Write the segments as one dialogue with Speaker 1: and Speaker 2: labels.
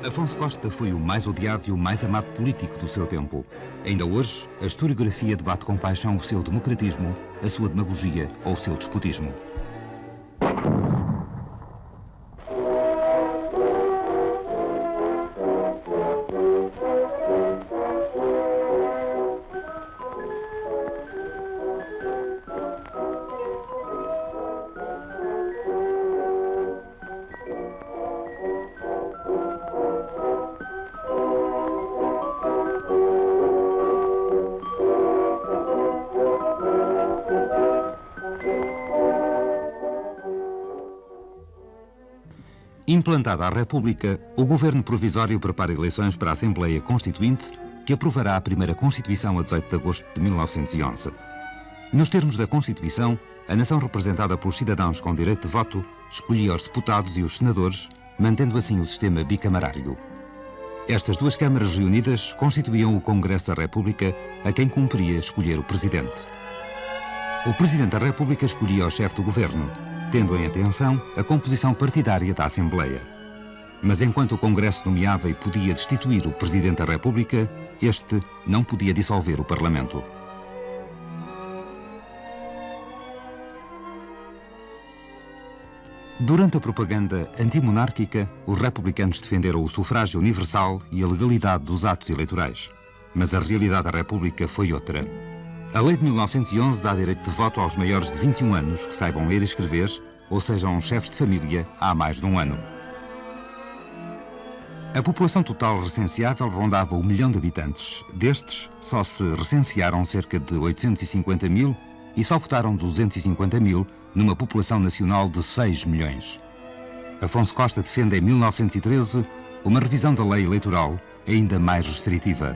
Speaker 1: Afonso Costa foi o mais odiado e o mais amado político do seu tempo. Ainda hoje, a historiografia debate com paixão o seu democratismo, a sua demagogia ou o seu despotismo. Implantada a República, o Governo Provisório prepara eleições para a Assembleia Constituinte, que aprovará a primeira Constituição a 18 de agosto de 1911. Nos termos da Constituição, a nação representada pelos cidadãos com direito de voto escolhia os deputados e os senadores, mantendo assim o sistema bicamarário. Estas duas câmaras reunidas constituíam o Congresso da República, a quem cumpria escolher o Presidente. O Presidente da República escolhia o chefe do Governo, tendo em atenção a composição partidária da Assembleia. Mas enquanto o Congresso nomeava e podia destituir o Presidente da República, este não podia dissolver o Parlamento. Durante a propaganda antimonárquica, os republicanos defenderam o sufrágio universal e a legalidade dos atos eleitorais. Mas a realidade da República foi outra. A Lei de 1911 dá direito de voto aos maiores de 21 anos que saibam ler e escrever ou sejam chefes de família há mais de um ano. A população total recenseável rondava 1 milhão de habitantes. Destes, só se recensearam cerca de 850 mil e só votaram 250 mil numa população nacional de 6 milhões. Afonso Costa defende em 1913 uma revisão da lei eleitoral ainda mais restritiva.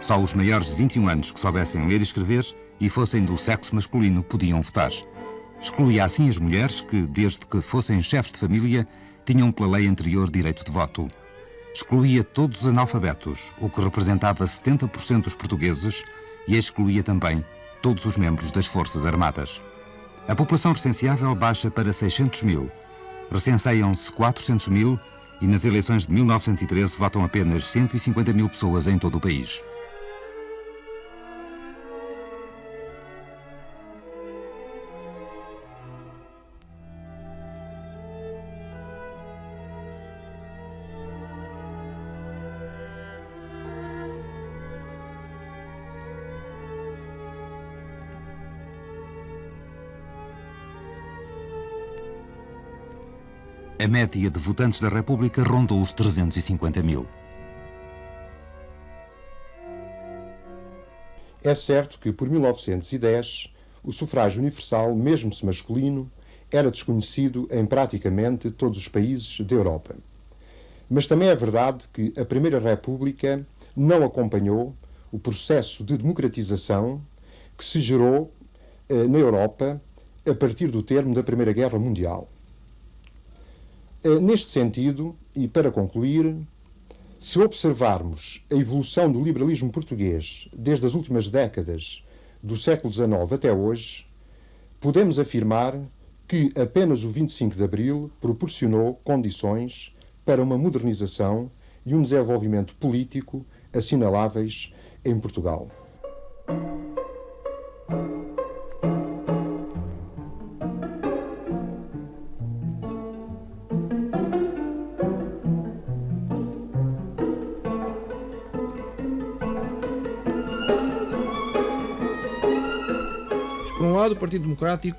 Speaker 1: Só os maiores de 21 anos que soubessem ler e escrever e fossem do sexo masculino podiam votar. Excluía assim as mulheres que, desde que fossem chefes de família, tinham pela lei anterior direito de voto. Excluía todos os analfabetos, o que representava 70% dos portugueses, e excluía também todos os membros das Forças Armadas. A população recenseável baixa para 600 mil. Recenseiam-se 400 mil e nas eleições de 1913 votam apenas 150 mil pessoas em todo o país. A média de votantes da República rondou os 350 mil.
Speaker 2: É certo que, por 1910, o sufrágio universal, mesmo se masculino, era desconhecido em praticamente todos os países da Europa. Mas também é verdade que a Primeira República não acompanhou o processo de democratização que se gerou na Europa a partir do termo da Primeira Guerra Mundial. Neste sentido, e para concluir, se observarmos a evolução do liberalismo português desde as últimas décadas do século XIX até hoje, podemos afirmar que apenas o 25 de Abril proporcionou condições para uma modernização e um desenvolvimento político assinaláveis em Portugal.
Speaker 3: Por um lado, o Partido Democrático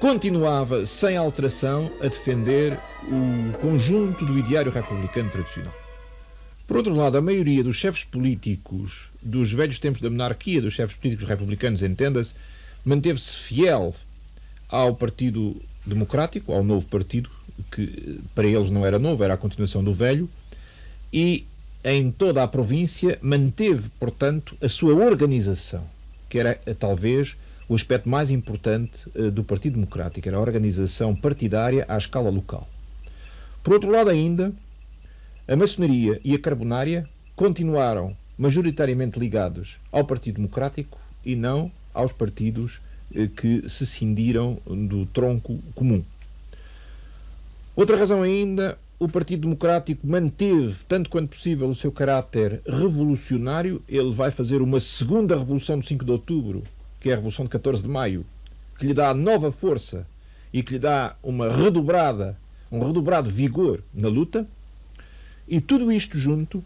Speaker 3: continuava, sem alteração, a defender o conjunto do ideário republicano tradicional. Por outro lado, a maioria dos chefes políticos dos velhos tempos da monarquia, dos chefes políticos republicanos, entenda-se, manteve-se fiel ao Partido Democrático, ao novo partido, que para eles não era novo, era a continuação do velho, e em toda a província manteve, portanto, a sua organização, que era talvez o aspecto mais importante do Partido Democrático, era a organização partidária à escala local. Por outro lado ainda, a maçonaria e a carbonária continuaram majoritariamente ligados ao Partido Democrático e não aos partidos que se cindiram do tronco comum. Outra razão ainda o Partido Democrático manteve, tanto quanto possível, o seu caráter revolucionário. Ele vai fazer uma segunda revolução de 5 de outubro, que é a Revolução de 14 de maio, que lhe dá nova força e que lhe dá um redobrado vigor na luta. E tudo isto junto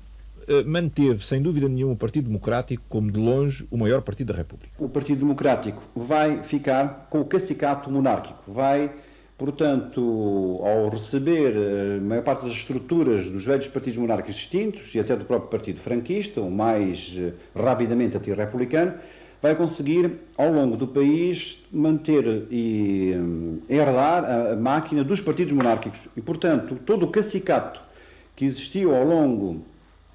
Speaker 3: manteve, sem dúvida nenhuma, o Partido Democrático como, de longe, o maior partido da República.
Speaker 4: O Partido Democrático vai ficar com o cacicato monárquico. Vai, portanto, ao receber a maior parte das estruturas dos velhos partidos monárquicos extintos e até do próprio Partido Franquista, o mais rapidamente anti-republicano, vai conseguir, ao longo do país, manter e herdar a máquina dos partidos monárquicos. E, portanto, todo o cacicato que existiu ao longo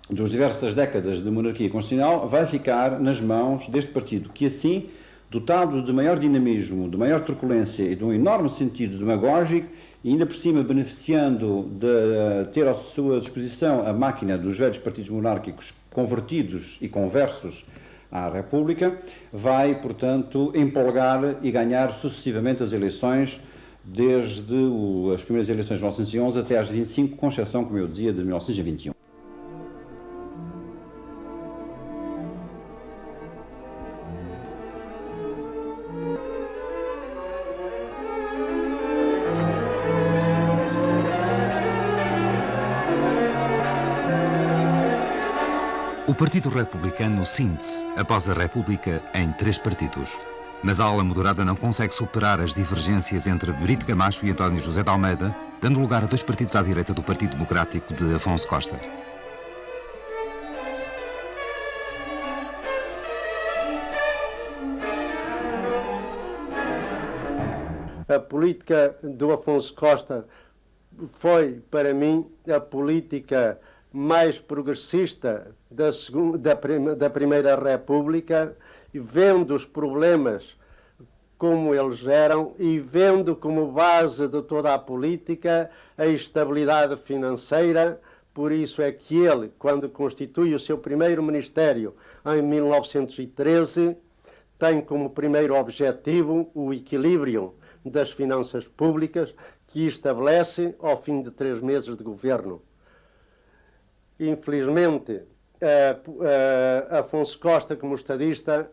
Speaker 4: das diversas décadas de monarquia constitucional vai ficar nas mãos deste partido, que assim, dotado de maior dinamismo, de maior truculência e de um enorme sentido demagógico, e ainda por cima beneficiando de ter à sua disposição a máquina dos velhos partidos monárquicos convertidos e conversos à República, vai, portanto, empolgar e ganhar sucessivamente as eleições, desde as primeiras eleições de 1911 até às 25, com exceção, como eu dizia, de 1921.
Speaker 1: O Partido Republicano cinte-se, após a República, em 3 partidos. Mas a ala moderada não consegue superar as divergências entre Brito Camacho e António José de Almeida, dando lugar a 2 partidos à direita do Partido Democrático de Afonso Costa.
Speaker 5: A política do Afonso Costa foi, para mim, a política mais progressista da Primeira República, vendo os problemas como eles eram e vendo como base de toda a política a estabilidade financeira. Por isso é que ele, quando constitui o seu primeiro ministério em 1913, tem como primeiro objetivo o equilíbrio das finanças públicas, que estabelece ao fim de 3 meses de governo. Infelizmente, Afonso Costa, como estadista,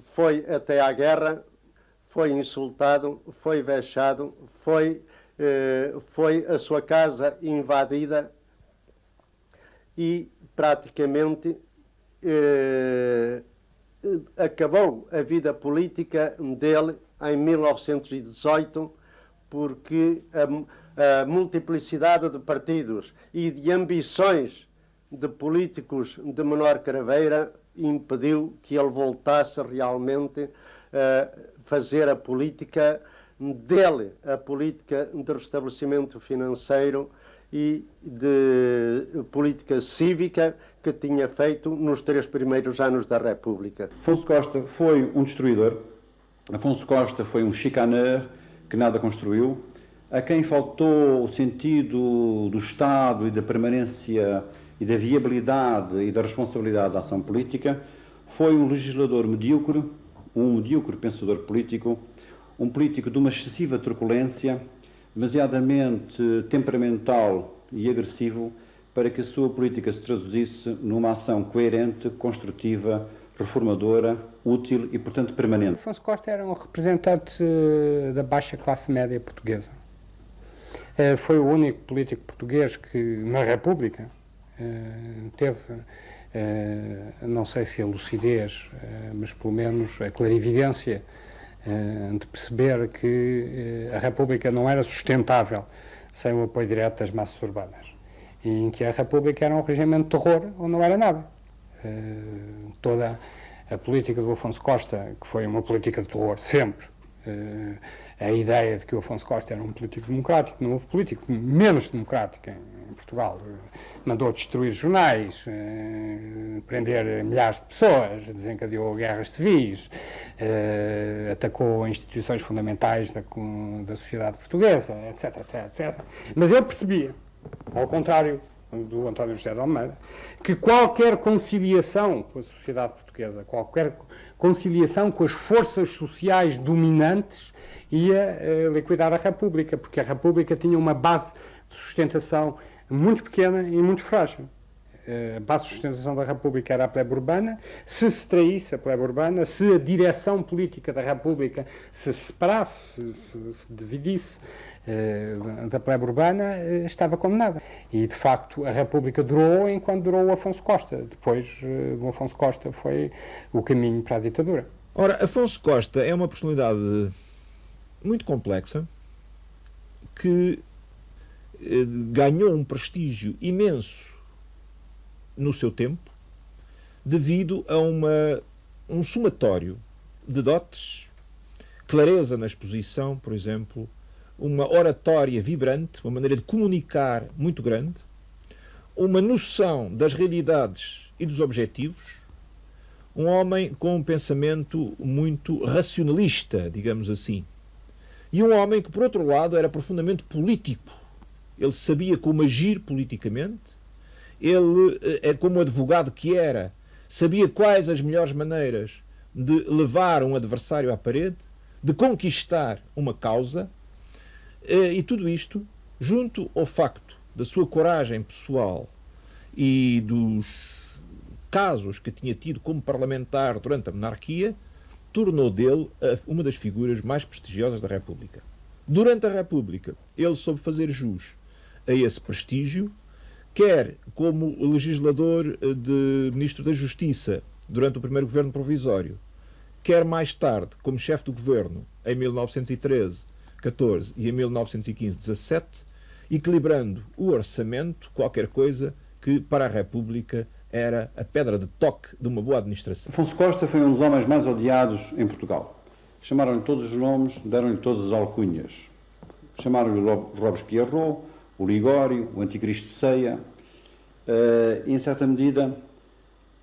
Speaker 5: foi até à guerra, foi insultado, foi vexado, foi a sua casa invadida e praticamente acabou a vida política dele em 1918, porque a multiplicidade de partidos e de ambições de políticos de menor craveira impediu que ele voltasse realmente a fazer a política dele, a política de restabelecimento financeiro e de política cívica que tinha feito nos 3 primeiros anos da República.
Speaker 4: Afonso Costa foi um destruidor, Afonso Costa foi um chicaneur que nada construiu, a quem faltou o sentido do Estado e da permanência e da viabilidade e da responsabilidade da ação política, foi um legislador medíocre, um medíocre pensador político, um político de uma excessiva truculência, demasiadamente temperamental e agressivo para que a sua política se traduzisse numa ação coerente, construtiva, reformadora, útil e, portanto, permanente.
Speaker 6: Afonso Costa era um representante da baixa classe média portuguesa. Foi o único político português que, na República, teve, não sei se a lucidez, mas pelo menos a clarividência de perceber que a República não era sustentável sem o apoio direto das massas urbanas, e em que a República era um regime de terror ou não era nada. Toda a política do Afonso Costa, que foi uma política de terror sempre, a ideia de que o Afonso Costa era um político democrático, não houve político menos democrático em Portugal. Mandou destruir jornais, prender milhares de pessoas, desencadeou guerras civis, atacou instituições fundamentais da sociedade portuguesa, etc, etc, etc. Mas ele percebia, ao contrário do António José de Almeida, que qualquer conciliação com a sociedade portuguesa, qualquer conciliação com as forças sociais dominantes ia liquidar a República, porque a República tinha uma base de sustentação muito pequena e muito frágil. A base de sustentação da República era a plebe urbana. Se traísse a plebe urbana, se a direção política da República se separasse, se dividisse da plebe urbana, estava condenada. E, de facto, a República durou enquanto durou o Afonso Costa. Depois, o Afonso Costa foi o caminho para a ditadura.
Speaker 3: Ora, Afonso Costa é uma personalidade muito complexa que ganhou um prestígio imenso no seu tempo, devido a um somatório de dotes, clareza na exposição, por exemplo, uma oratória vibrante, uma maneira de comunicar muito grande, uma noção das realidades e dos objetivos, um homem com um pensamento muito racionalista, digamos assim, e um homem que, por outro lado, era profundamente político. Ele sabia como agir politicamente. Ele, como advogado que era, sabia quais as melhores maneiras de levar um adversário à parede, de conquistar uma causa, e tudo isto, junto ao facto da sua coragem pessoal e dos casos que tinha tido como parlamentar durante a monarquia, tornou dele uma das figuras mais prestigiosas da República. Durante a República, ele soube fazer jus a esse prestígio, quer como legislador de Ministro da Justiça durante o primeiro governo provisório, quer mais tarde como chefe do governo em 1913, 14 e em 1915, 17, equilibrando o orçamento, qualquer coisa que para a República era a pedra de toque de uma boa administração.
Speaker 4: Afonso Costa foi um dos homens mais odiados em Portugal. Chamaram-lhe todos os nomes, deram-lhe todas as alcunhas. Chamaram-lhe Robespierre, o Ligório, o Anticristo de Ceia, em certa medida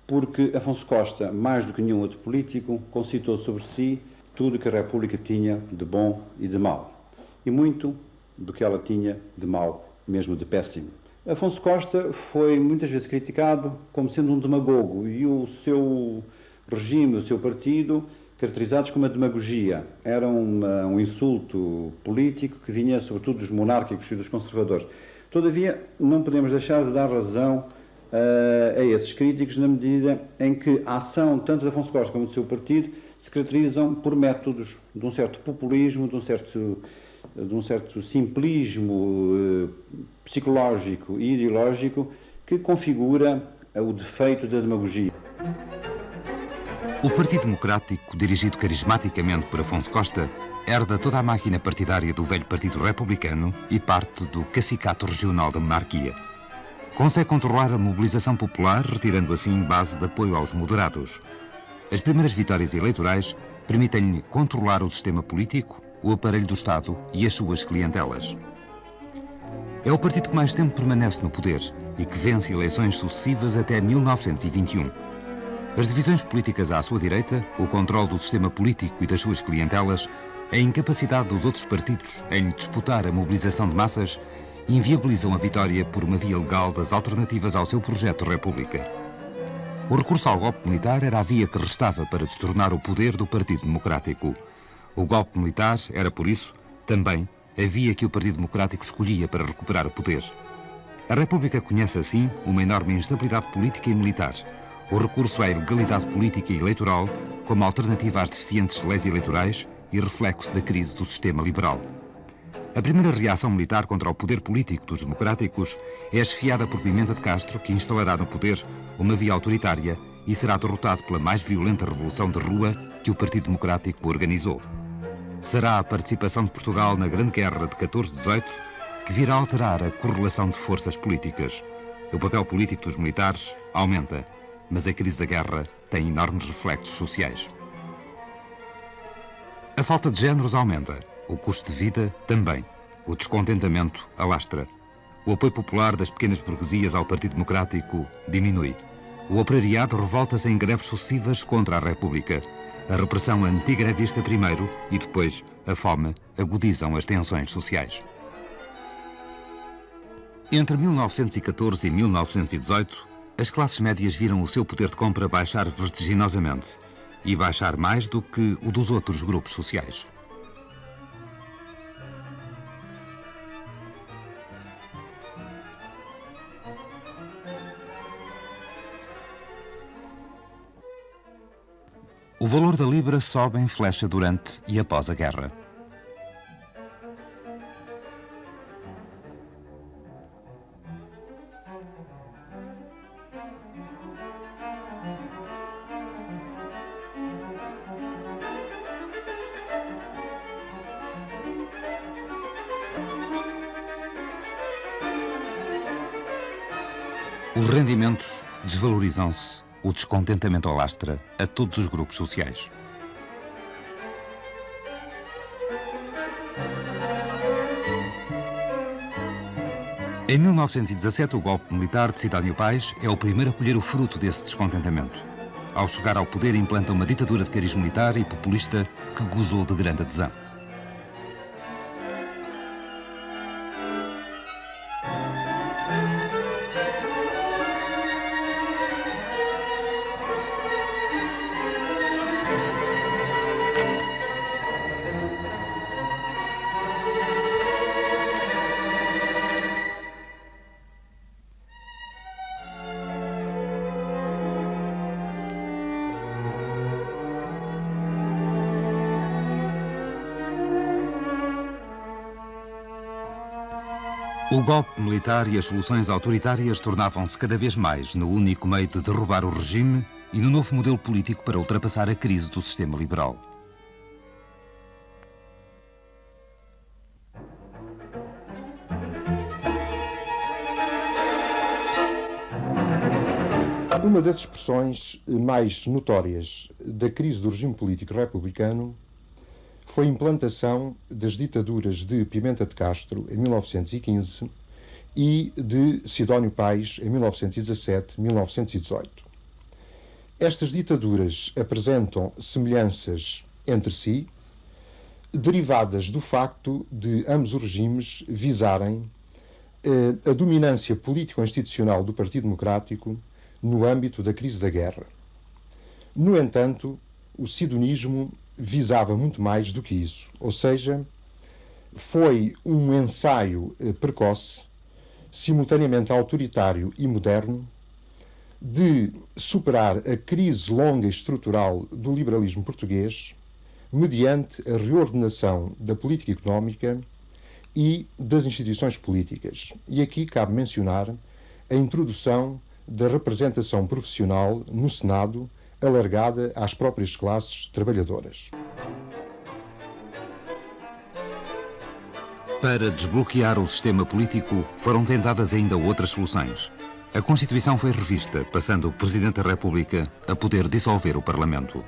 Speaker 4: porque Afonso Costa, mais do que nenhum outro político, concitou sobre si tudo o que a República tinha de bom e de mau. E muito do que ela tinha de mau, mesmo de péssimo. Afonso Costa foi muitas vezes criticado como sendo um demagogo e o seu regime, o seu partido, caracterizados como a demagogia. Era um insulto político que vinha sobretudo dos monárquicos e dos conservadores. Todavia, não podemos deixar de dar razão a esses críticos na medida em que a ação tanto de Afonso Costa como do seu partido se caracterizam por métodos de um certo populismo, de um certo simplismo psicológico e ideológico que configura o defeito da demagogia.
Speaker 1: O Partido Democrático, dirigido carismaticamente por Afonso Costa, herda toda a máquina partidária do velho Partido Republicano e parte do cacicato regional da monarquia. Consegue controlar a mobilização popular, retirando assim base de apoio aos moderados. As primeiras vitórias eleitorais permitem-lhe controlar o sistema político, o aparelho do Estado e as suas clientelas. É o partido que mais tempo permanece no poder e que vence eleições sucessivas até 1921. As divisões políticas à sua direita, o controle do sistema político e das suas clientelas, a incapacidade dos outros partidos em disputar a mobilização de massas, inviabilizam a vitória por uma via legal das alternativas ao seu projeto de república. O recurso ao golpe militar era a via que restava para destornar o poder do Partido Democrático. O golpe militar era, por isso, também a via que o Partido Democrático escolhia para recuperar o poder. A República conhece, assim, uma enorme instabilidade política e militar. O recurso à ilegalidade política e eleitoral como alternativa às deficientes leis eleitorais e reflexo da crise do sistema liberal. A primeira reação militar contra o poder político dos democráticos é esfiada por Pimenta de Castro, que instalará no poder uma via autoritária e será derrotado pela mais violenta revolução de rua que o Partido Democrático organizou. Será a participação de Portugal na Grande Guerra de 14-18 que virá alterar a correlação de forças políticas. O papel político dos militares aumenta, mas a crise da guerra tem enormes reflexos sociais. A falta de géneros aumenta, o custo de vida também, o descontentamento alastra. O apoio popular das pequenas burguesias ao Partido Democrático diminui. O operariado revolta-se em greves sucessivas contra a República. A repressão antigrevista primeiro e depois a fome agudizam as tensões sociais. Entre 1914 e 1918, as classes médias viram o seu poder de compra baixar vertiginosamente e baixar mais do que o dos outros grupos sociais. valor da libra sobe em flecha durante e após a guerra. Os rendimentos desvalorizam-se, o descontentamento alastra a todos os grupos sociais. Em 1917, o golpe militar de Sidónio Pais é o primeiro a colher o fruto desse descontentamento. Ao chegar ao poder, implanta uma ditadura de cariz militar e populista que gozou de grande adesão. O golpe militar e as soluções autoritárias tornavam-se cada vez mais no único meio de derrubar o regime e no novo modelo político para ultrapassar a crise do sistema liberal.
Speaker 2: Uma das expressões mais notórias da crise do regime político republicano foi a implantação das ditaduras de Pimenta de Castro, em 1915, e de Sidónio Pais, em 1917-1918. Estas ditaduras apresentam semelhanças entre si, derivadas do facto de ambos os regimes visarem a dominância político-institucional do Partido Democrático no âmbito da crise da guerra. No entanto, o sidonismo visava muito mais do que isso, ou seja, foi um ensaio precoce, simultaneamente autoritário e moderno, de superar a crise longa e estrutural do liberalismo português mediante a reordenação da política económica e das instituições políticas. E aqui cabe mencionar a introdução da representação profissional no Senado, alargada às próprias classes trabalhadoras.
Speaker 1: Para desbloquear o sistema político, foram tentadas ainda outras soluções. A Constituição foi revista, passando o Presidente da República a poder dissolver o Parlamento.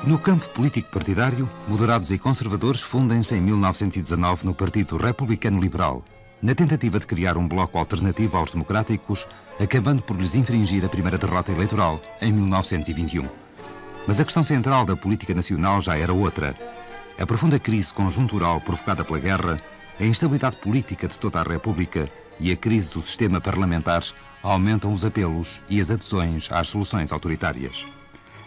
Speaker 1: No campo político partidário, moderados e conservadores fundem-se em 1919 no Partido Republicano Liberal, na tentativa de criar um bloco alternativo aos democráticos, acabando por lhes infringir a primeira derrota eleitoral em 1921. Mas a questão central da política nacional já era outra. A profunda crise conjuntural provocada pela guerra, a instabilidade política de toda a República e a crise do sistema parlamentar aumentam os apelos e as adesões às soluções autoritárias.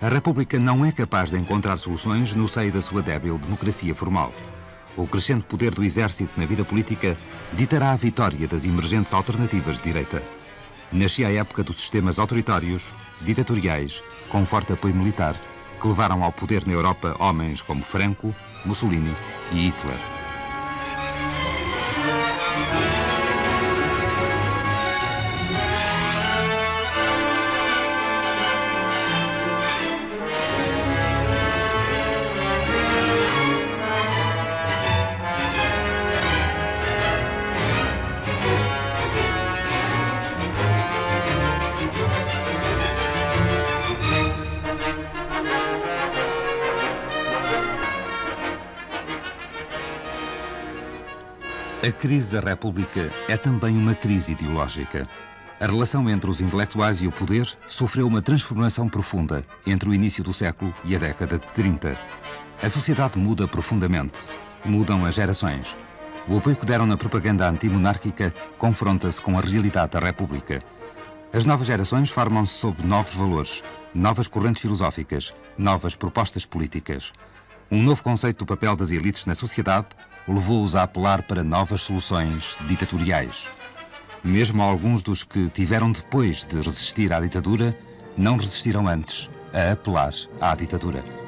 Speaker 1: A República não é capaz de encontrar soluções no seio da sua débil democracia formal. O crescente poder do exército na vida política ditará a vitória das emergentes alternativas de direita. Nascia a época dos sistemas autoritários, ditatoriais, com forte apoio militar, que levaram ao poder na Europa homens como Franco, Mussolini e Hitler. A crise da República é também uma crise ideológica. A relação entre os intelectuais e o poder sofreu uma transformação profunda entre o início do século e a década de 30. A sociedade muda profundamente. Mudam as gerações. O apoio que deram na propaganda antimonárquica confronta-se com a realidade da República. As novas gerações formam-se sob novos valores, novas correntes filosóficas, novas propostas políticas. Um novo conceito do papel das elites na sociedade levou-os a apelar para novas soluções ditatoriais. Mesmo alguns dos que tiveram depois de resistir à ditadura não resistiram antes a apelar à ditadura.